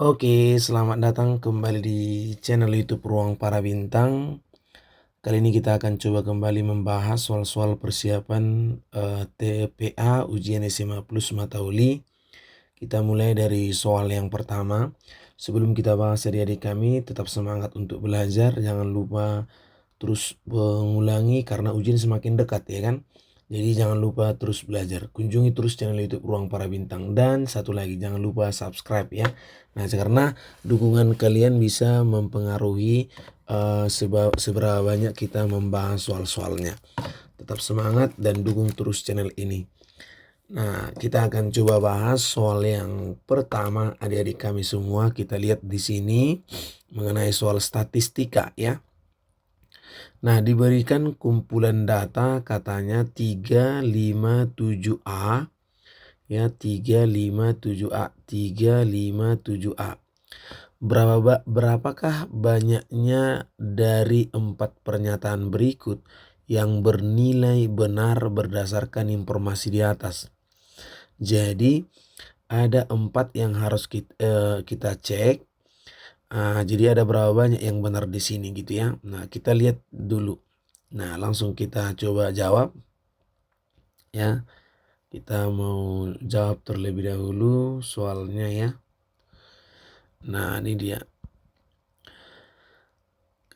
Oke, selamat datang kembali di channel YouTube Ruang Para Bintang. Kali ini kita akan coba kembali membahas soal-soal persiapan TPA ujian SMA Plus Mata Uli. Kita mulai dari soal yang pertama. Sebelum kita bahas, adik-adik kami tetap semangat untuk belajar. Jangan lupa terus mengulangi karena ujian semakin dekat, ya kan? Jadi jangan lupa terus belajar. Kunjungi terus channel YouTube Ruang Para Bintang. Dan satu lagi, jangan lupa subscribe ya. Nah, karena dukungan kalian bisa mempengaruhi seberapa banyak kita membahas soal-soalnya. Tetap semangat dan dukung terus channel ini. Nah, kita akan coba bahas soal yang pertama, adik-adik kami semua. Kita lihat di sini mengenai soal statistika ya. Nah, diberikan kumpulan data katanya 357A ya, 357A, 357A. Berapakah banyaknya dari 4 pernyataan berikut yang bernilai benar berdasarkan informasi di atas? Jadi ada 4 yang harus kita cek. Jadi ada berapa banyak yang benar di sini gitu ya. Nah, kita lihat dulu. Nah, langsung kita coba jawab ya. Kita mau jawab terlebih dahulu soalnya ya. Nah, ini dia.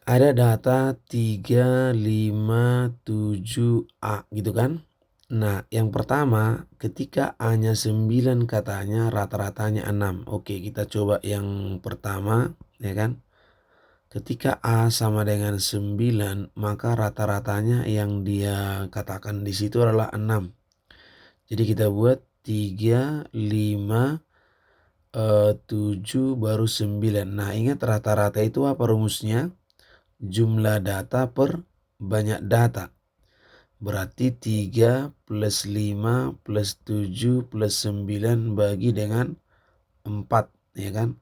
Ada data 357A gitu kan. Nah, yang pertama ketika A-nya 9 katanya rata-ratanya 6. Oke, kita coba yang pertama ya kan. Ketika A sama dengan 9, maka rata-ratanya yang dia katakan di situ adalah 6. Jadi kita buat 3, 5, 7 baru 9. Nah, ingat rata-rata itu apa rumusnya? Jumlah data per banyak data. Berarti 3 plus 5 plus 7 plus 9 bagi dengan 4 ya kan.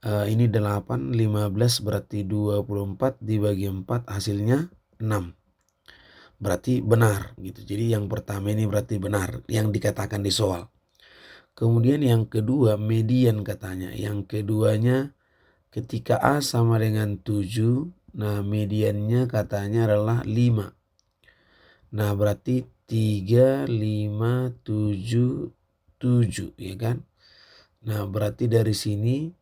Ini 8, 15 berarti 24 dibagi 4 hasilnya 6. Berarti benar gitu. Jadi yang pertama ini berarti benar yang dikatakan di soal. Kemudian yang kedua median katanya. Yang keduanya ketika A sama dengan 7, nah mediannya katanya adalah 5. Nah berarti 3, 5, 7, 7 ya kan. Nah berarti dari sini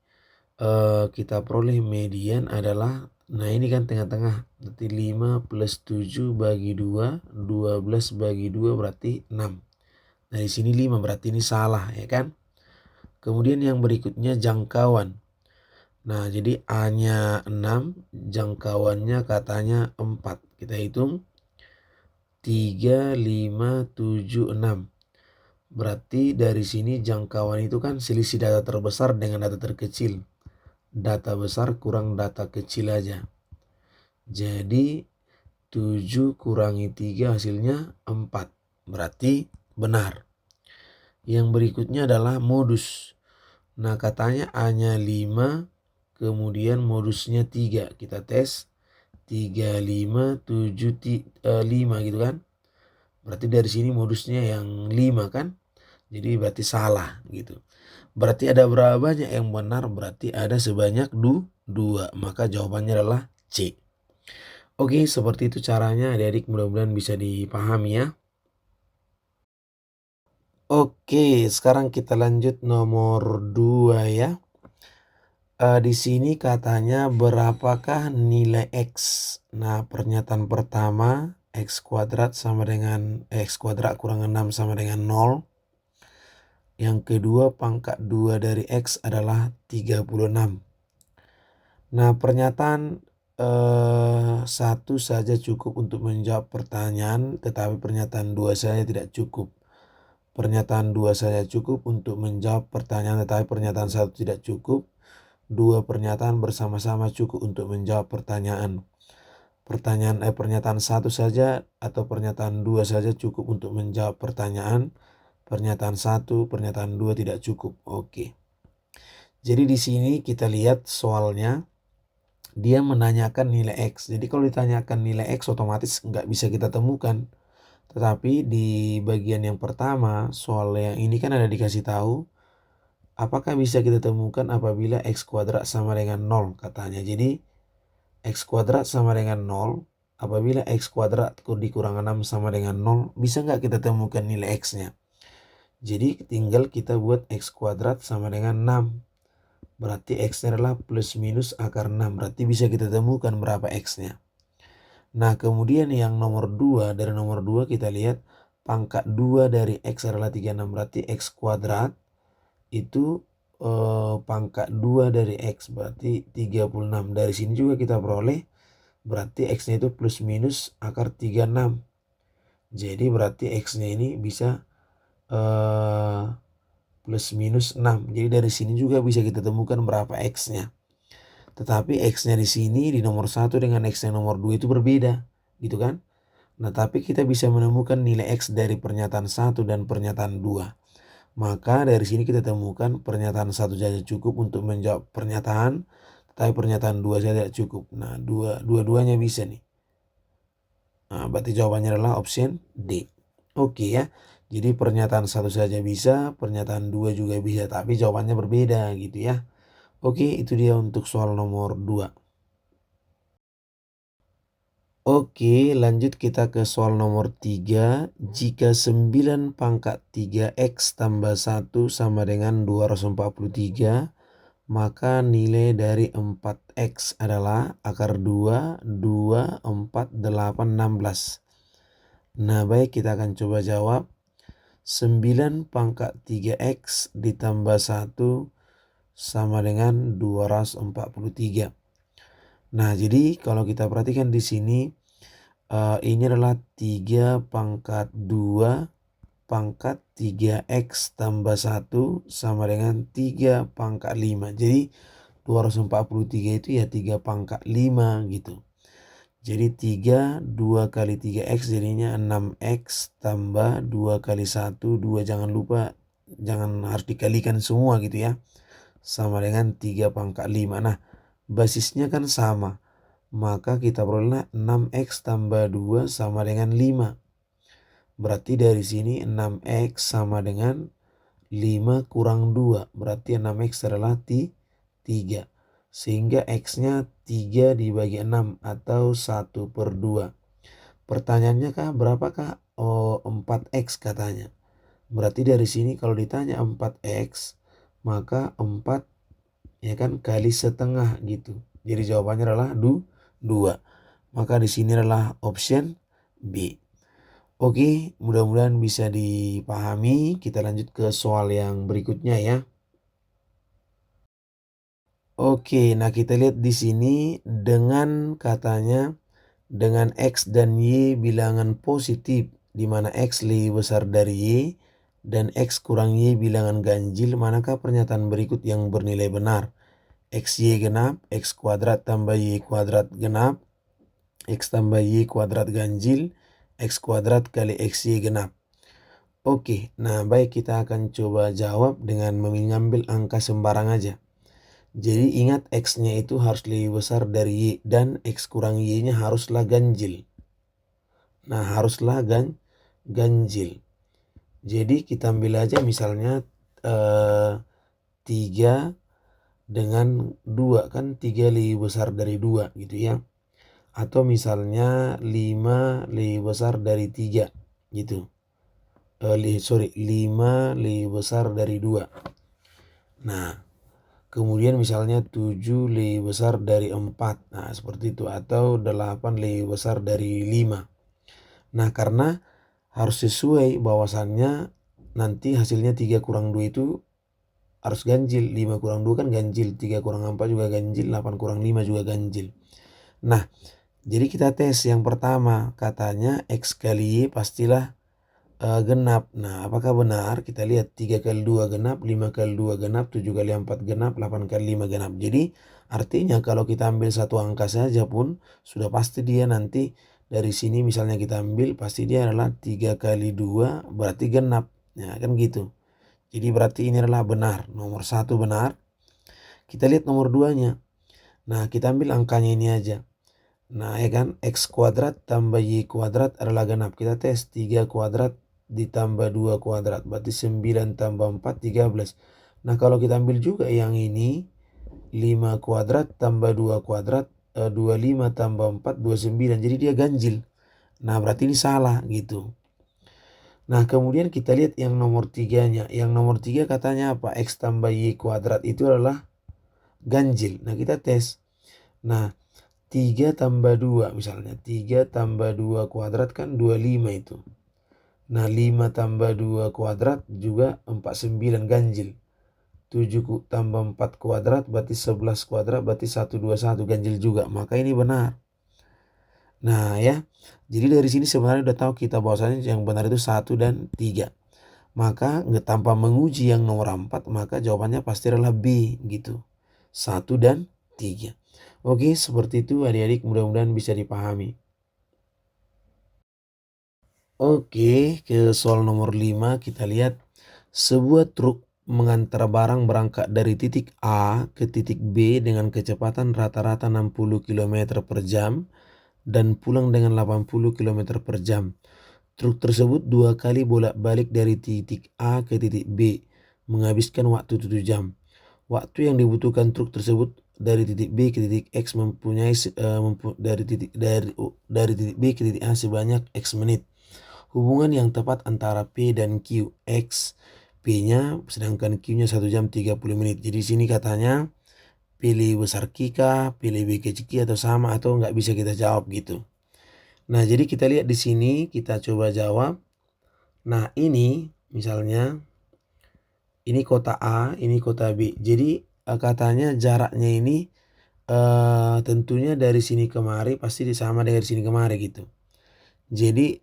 kita peroleh median adalah, nah ini kan tengah-tengah. Berarti 5 plus 7 bagi 2, 12 bagi 2 berarti 6. Nah di sini 5 berarti ini salah ya kan. Kemudian yang berikutnya jangkauan. Nah jadi A-nya 6, jangkauannya katanya 4. Kita hitung 3, 5, 7, 6. Berarti dari sini jangkauan itu kan selisih data terbesar dengan data terkecil. Data besar kurang data kecil aja. Jadi 7 kurangi 3 hasilnya 4. Berarti benar. Yang berikutnya adalah modus. Nah katanya A-nya 5, kemudian modusnya 3. Kita tes 3, 5, 7, 5 gitu kan. Berarti dari sini modusnya yang 5 kan. Jadi berarti salah gitu. Berarti ada berapa banyak yang benar? Berarti ada sebanyak 2. Maka jawabannya adalah C. Oke, seperti itu caranya adik-adik, mudah-mudahan bisa dipahami ya. Oke, sekarang kita lanjut nomor 2 ya. Di sini katanya berapakah nilai X? Nah, pernyataan pertama X kuadrat sama dengan X kuadrat kurang 6 sama dengan 0. Yang kedua pangkat 2 dari X adalah 36. Nah, pernyataan satu saja cukup untuk menjawab pertanyaan, tetapi pernyataan 2 saja tidak cukup. Pernyataan 2 saja cukup untuk menjawab pertanyaan, tetapi pernyataan 1 tidak cukup. 2 pernyataan bersama-sama cukup untuk menjawab pertanyaan. Pernyataan 1 saja atau pernyataan 2 saja cukup untuk menjawab pertanyaan. Pernyataan 1, pernyataan 2 tidak cukup. Oke. Jadi di sini kita lihat soalnya dia menanyakan nilai X. Jadi kalau ditanyakan nilai X otomatis nggak bisa kita temukan. Tetapi di bagian yang pertama soal yang ini kan ada dikasih tahu Apakah bisa kita temukan apabila X kuadrat sama dengan 0 katanya. Jadi X kuadrat sama dengan 0. Apabila X kuadrat dikurang 6 sama dengan 0. Bisa nggak kita temukan nilai X-nya? Jadi tinggal kita buat X kuadrat sama dengan 6. Berarti X-nya adalah plus minus akar 6. Berarti bisa kita temukan berapa X-nya. Nah kemudian yang nomor 2. Dari nomor 2 kita lihat pangkat 2 dari X adalah 36. Berarti X kuadrat itu pangkat 2 dari X. Berarti 36. Dari sini juga kita peroleh. Berarti X-nya itu plus minus akar 36. Jadi berarti X-nya ini bisa plus minus 6. Jadi dari sini juga bisa kita temukan berapa X-nya. Tetapi X-nya di sini di nomor 1 dengan X yang nomor 2 itu berbeda. Gitu kan? Nah tapi kita bisa menemukan nilai X dari pernyataan 1 dan pernyataan 2. Maka dari sini kita temukan pernyataan 1 saja cukup untuk menjawab pernyataan. Tapi pernyataan 2 saja tidak cukup. Nah dua-duanya bisa nih. Nah, berarti jawabannya adalah option D. Oke ya. Jadi pernyataan 1 saja bisa, pernyataan 2 juga bisa, tapi jawabannya berbeda gitu ya. Oke, itu dia untuk soal nomor 2. Oke, lanjut kita ke soal nomor 3. Jika 9 pangkat 3X tambah 1 sama dengan 243, maka nilai dari 4X adalah akar 2, 2, 4, 8, 16. Nah baik, kita akan coba jawab. 9 pangkat 3X ditambah 1 sama dengan 243. Nah jadi kalau kita perhatikan di sini ini adalah 3 pangkat 2 pangkat 3X tambah 1 sama dengan 3 pangkat 5. Jadi 243 itu ya 3 pangkat 5 gitu. Jadi 3, 2 kali 3X jadinya 6X tambah 2 kali 1, 2 jangan lupa, jangan harus dikalikan semua gitu ya. Sama dengan 3 pangkat 5. Nah basisnya kan sama. Maka kita peroleh 6X tambah 2 sama dengan 5. Berarti dari sini 6X sama dengan 5 kurang 2. Berarti 6X adalah 3. Sehingga X-nya 3 dibagi 6 atau 1/2. Pertanyaannya kah berapakah? Oh 4X katanya. Berarti dari sini kalau ditanya 4X maka 4 ya kan kali setengah gitu. Jadi jawabannya adalah 2. Maka di sini adalah option B. Oke, mudah-mudahan bisa dipahami. Kita lanjut ke soal yang berikutnya ya. Oke, nah kita lihat di sini dengan katanya dengan X dan Y bilangan positif di mana X lebih besar dari Y dan X kurang Y bilangan ganjil, manakah pernyataan berikut yang bernilai benar? XY genap, X kuadrat tambah Y kuadrat genap, X tambah Y kuadrat ganjil, X kuadrat kali XY genap. Oke, nah baik, kita akan coba jawab dengan mengambil angka sembarang aja. Jadi ingat X-nya itu harus lebih besar dari Y dan X kurang Y-nya haruslah ganjil. Nah haruslah ganjil. Jadi kita ambil aja misalnya 3 dengan 2 kan 3 lebih besar dari 2 gitu ya. Atau misalnya 5 lebih besar dari 3 gitu. 5 lebih besar dari 2. Nah kemudian misalnya 7 lebih besar dari 4. Nah seperti itu. Atau 8 lebih besar dari 5. Nah karena harus sesuai bahwasannya nanti hasilnya 3 kurang 2 itu harus ganjil. 5 kurang 2 kan ganjil. 3 kurang 4 juga ganjil. 8 kurang 5 juga ganjil. Nah jadi kita tes yang pertama. Katanya X kali Y pastilah genap. Nah apakah benar? Kita lihat 3 kali 2 genap, 5 kali 2 genap, 7 kali 4 genap, 8 kali 5 genap. Jadi artinya kalau kita ambil satu angka saja pun sudah pasti dia nanti dari sini misalnya kita ambil pasti dia adalah 3 kali 2 berarti genap. Nah kan gitu. Jadi berarti ini adalah benar. Nomor 1 benar. Kita lihat nomor 2-nya. Nah kita ambil angkanya ini aja. Nah ya kan X kuadrat tambah Y kuadrat adalah genap. Kita tes 3 kuadrat ditambah 2 kuadrat berarti 9 tambah 4 13. Nah kalau kita ambil juga yang ini 5 kuadrat tambah 2 kuadrat 25 tambah 4 29, jadi dia ganjil. Nah berarti ini salah gitu. Nah kemudian kita lihat yang nomor 3-nya. Yang nomor 3 katanya apa? X tambah Y kuadrat itu adalah ganjil. Nah kita tes. Nah 3 tambah 2 misalnya. 3 tambah 2 kuadrat kan 25 itu. Nah 5 tambah 2 kuadrat juga 49 ganjil. 7 tambah 4 kuadrat berarti 11 kuadrat berarti 121 ganjil juga. Maka ini benar. Nah ya, jadi dari sini sebenarnya udah tahu kita bahwasanya yang benar itu 1 dan 3. Maka tanpa menguji yang nomor 4, maka jawabannya pasti adalah B gitu. 1 dan 3. Oke, seperti itu adik-adik, mudah-mudahan bisa dipahami. Oke, ke soal nomor 5 kita lihat. Sebuah truk mengantar barang berangkat dari titik A ke titik B dengan kecepatan rata-rata 60 km per jam dan pulang dengan 80 km per jam. Truk tersebut 2 kali bolak-balik dari titik A ke titik B, menghabiskan waktu 7 jam. Waktu yang dibutuhkan truk tersebut dari titik B ke titik X dari titik B ke titik A sebanyak X menit. Hubungan yang tepat antara P dan Q, X P-nya sedangkan Q-nya 1 jam 30 menit. Jadi sini katanya pilih besar Q kah, pilih B kecil Q atau sama atau nggak bisa kita jawab gitu. Nah, jadi kita lihat di sini, kita coba jawab. Nah, ini misalnya ini kota A, ini kota B. Jadi katanya jaraknya ini tentunya dari sini kemari pasti sama dengan sini kemari gitu. Jadi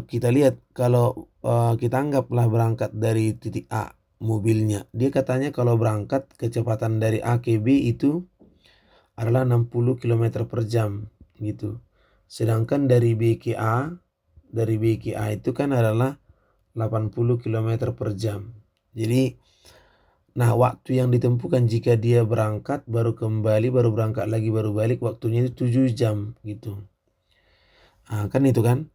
kita lihat kalau kita anggaplah berangkat dari titik A mobilnya. Dia katanya kalau berangkat kecepatan dari A ke B itu adalah 60 km per jam gitu. Sedangkan dari B ke A, itu kan adalah 80 km per jam. Jadi nah waktu yang ditempuhkan jika dia berangkat baru kembali baru berangkat lagi baru balik waktunya itu 7 jam gitu. Nah, kan itu kan.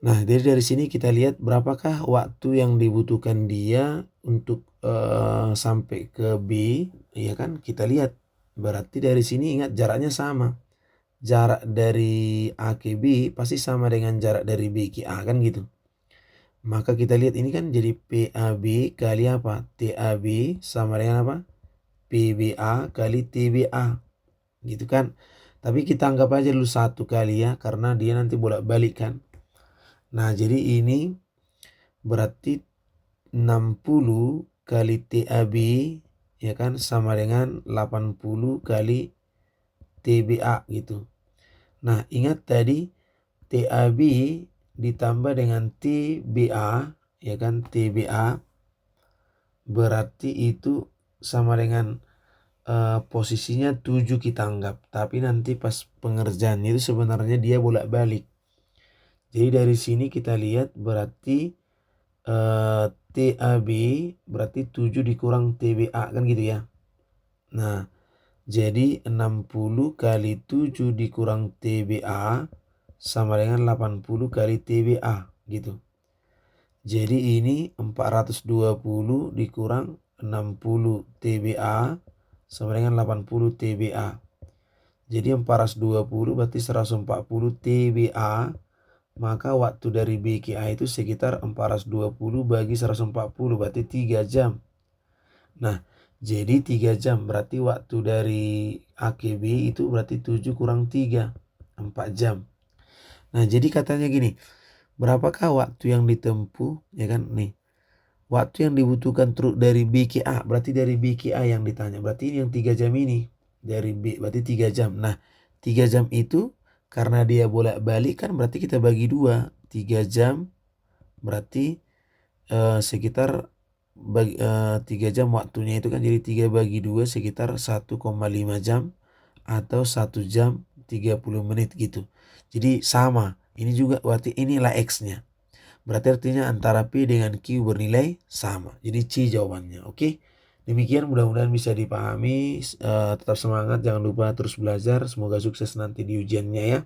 Nah, dari sini kita lihat berapakah waktu yang dibutuhkan dia untuk sampai ke B, ya kan? Kita lihat. Berarti dari sini ingat jaraknya sama. Jarak dari A ke B pasti sama dengan jarak dari B ke A kan gitu. Maka kita lihat ini kan jadi PAB kali apa? TAB sama dengan apa? PBA kali TBA. Gitu kan. Tapi kita anggap aja dulu 1 kali ya karena dia nanti bolak-balik kan. Nah, jadi ini berarti 60 kali TAB ya kan sama dengan 80 kali TBA gitu. Nah, ingat tadi TAB ditambah dengan TBA ya kan, TBA berarti itu sama dengan posisinya 7 kita anggap. Tapi nanti pas pengerjaan itu sebenarnya dia bolak-balik. Jadi dari sini kita lihat berarti TAB berarti 7 dikurang TBA kan gitu ya. Nah, jadi 60 kali 7 dikurang TBA sama dengan 80 kali TBA gitu. Jadi ini 420 dikurang 60 TBA sama dengan 80 TBA. Jadi 420 berarti 140 TBA. Maka waktu dari B ke A itu sekitar 420 bagi 140 berarti 3 jam. Nah, jadi 3 jam berarti waktu dari A ke B itu berarti 7 kurang 3, 4 jam. Nah, jadi katanya gini, berapakah waktu yang ditempuh ya kan nih. Waktu yang dibutuhkan truk dari B ke A, berarti dari B ke A yang ditanya. Berarti ini yang 3 jam ini. Dari B, berarti 3 jam. Nah, 3 jam itu karena dia bolak-balik kan berarti kita bagi 2. 3 jam berarti sekitar 3 jam waktunya itu kan jadi 3 bagi 2 sekitar 1,5 jam atau 1 jam 30 menit gitu. Jadi sama. Ini juga berarti inilah X-nya. Berarti artinya antara P dengan Q bernilai sama. Jadi C jawabannya. Oke. Demikian mudah-mudahan bisa dipahami. Tetap semangat. Jangan lupa terus belajar. Semoga sukses nanti di ujiannya ya.